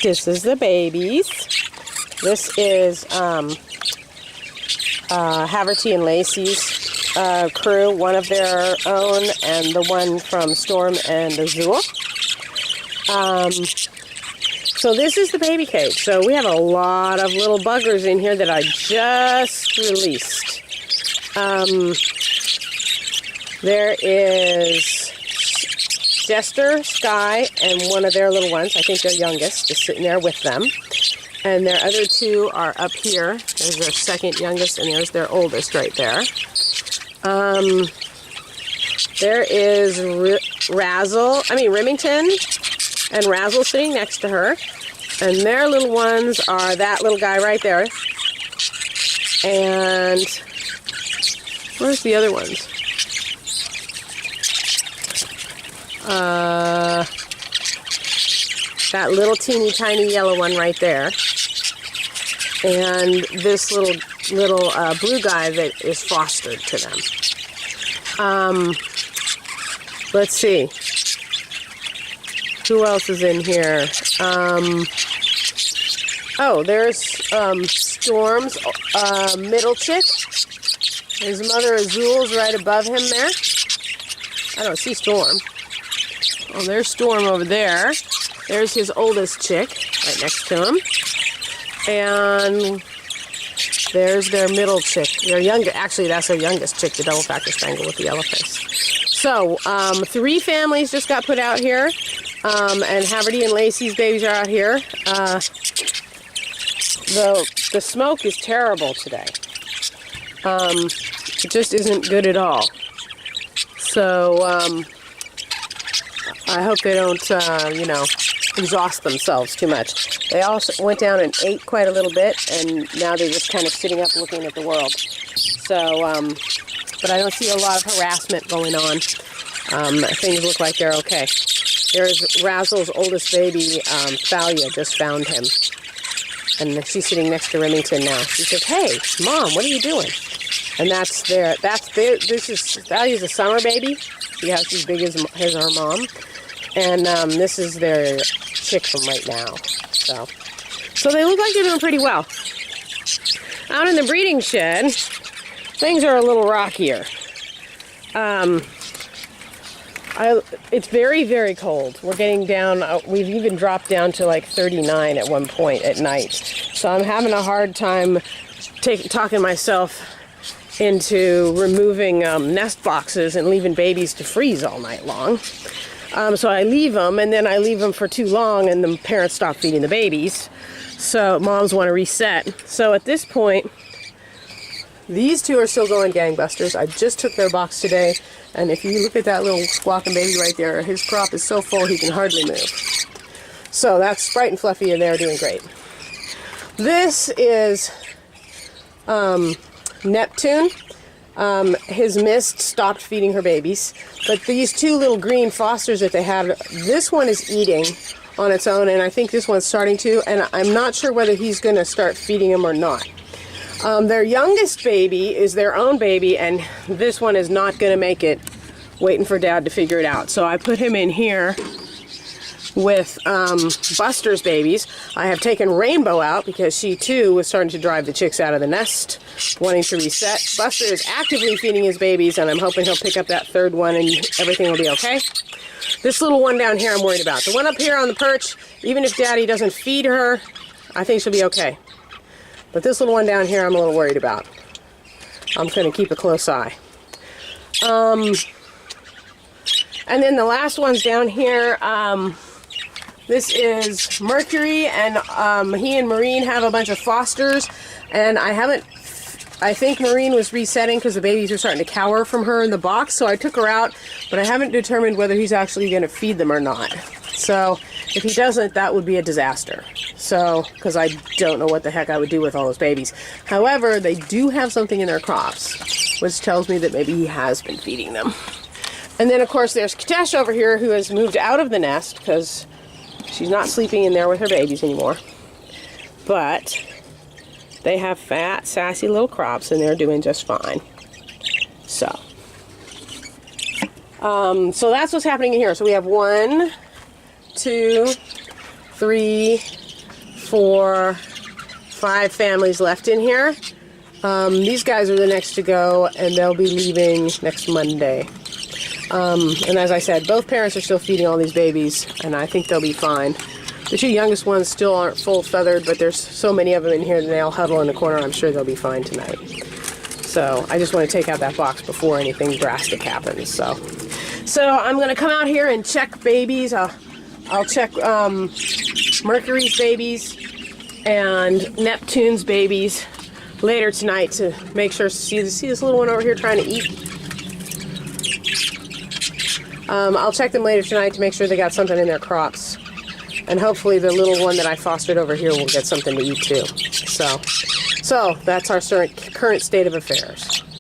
This is the babies. This is Haverty and Lacey's crew, one of their own, and the one from Storm and Azul. So this is the baby cage. So we have a lot of little buggers in here that I just released. There is Jester, Sky, and one of their little ones. I think their youngest is sitting there with them. And their other two are up here. There's their second youngest, and there's their oldest right there. There is Remington and Razzle sitting next to her. And their little ones are that little guy right there. And where's the other ones? That little teeny tiny yellow one right there. And this little blue guy that is fostered to them. Let's see. Who else is in here? Oh, there's Storm's middle chick. His mother Azul's right above him there. I don't see Storm. Oh, there's Storm over there. There's his oldest chick right next to him. And there's their middle chick. Actually, that's their youngest chick, the double factor spangle with the yellow face. So, 3 families just got put out here. And Haverty and Lacey's babies are out here. The smoke is terrible today. It just isn't good at all. So, I hope they don't, exhaust themselves too much. They also went down and ate quite a little bit, and now they're just kind of sitting up looking at the world. So, but I don't see a lot of harassment going on. Things look like they're okay. There's Razzle's oldest baby, Thalia, just found him. And she's sitting next to Remington now. She says, "Hey, Mom, what are you doing?" And this is Thalia's a summer baby. See how she's big as her mom. And this is their chick from right now. So they look like they're doing pretty well. Out in the breeding shed, things are a little rockier. It's very, very cold. We're getting down, we've even dropped down to like 39 at one point at night. So I'm having a hard time talking myself into removing nest boxes and leaving babies to freeze all night long. So I leave them, and then I leave them for too long, and the parents stop feeding the babies. So moms want to reset. So at this point, these two are still going gangbusters. I just took their box today, and if you look at that little squawking baby right there, his crop is so full he can hardly move. So that's Sprite and Fluffy, and they're doing great. This is Neptune. His Mist stopped feeding her babies, but these two little green fosters that they have, this one is eating on its own, and I think this one's starting to, and I'm not sure whether he's going to start feeding them or not. Their youngest baby is their own baby, and this one is not going to make it, waiting for Dad to figure it out. So I put him in here with Buster's babies. I have taken Rainbow out because she too was starting to drive the chicks out of the nest, wanting to reset. Buster is actively feeding his babies, and I'm hoping he'll pick up that third one and everything will be okay. This little one down here I'm worried about. The one up here on the perch, even if Daddy doesn't feed her, I think she'll be okay. But this little one down here I'm a little worried about. I'm going to keep a close eye. And then the last one's down here. This is Mercury, and he and Marine have a bunch of fosters, and I think Marine was resetting because the babies are starting to cower from her in the box, so I took her out, but I haven't determined whether he's actually going to feed them or not. So if he doesn't, that would be a disaster. So, because I don't know what the heck I would do with all those babies. However, they do have something in their crops, which tells me that maybe he has been feeding them. And then, of course, there's Katesh over here, who has moved out of the nest because she's not sleeping in there with her babies anymore. But they have fat, sassy little crops, and they're doing just fine. So that's what's happening in here. So we have 1, 2, 3, 4, 5 families left in here. These guys are the next to go, and they'll be leaving next Monday. And as I said, both parents are still feeding all these babies, and I think they'll be fine. The 2 youngest ones still aren't full feathered, but there's so many of them in here that they all huddle in the corner. I'm sure they'll be fine tonight. So I just want to take out that box before anything drastic happens. So I'm going to come out here and check babies. I'll check Mercury's babies and Neptune's babies later tonight to make sure. See this little one over here trying to eat? I'll check them later tonight to make sure they got something in their crops. And hopefully the little one that I fostered over here will get something to eat too. So that's our current state of affairs.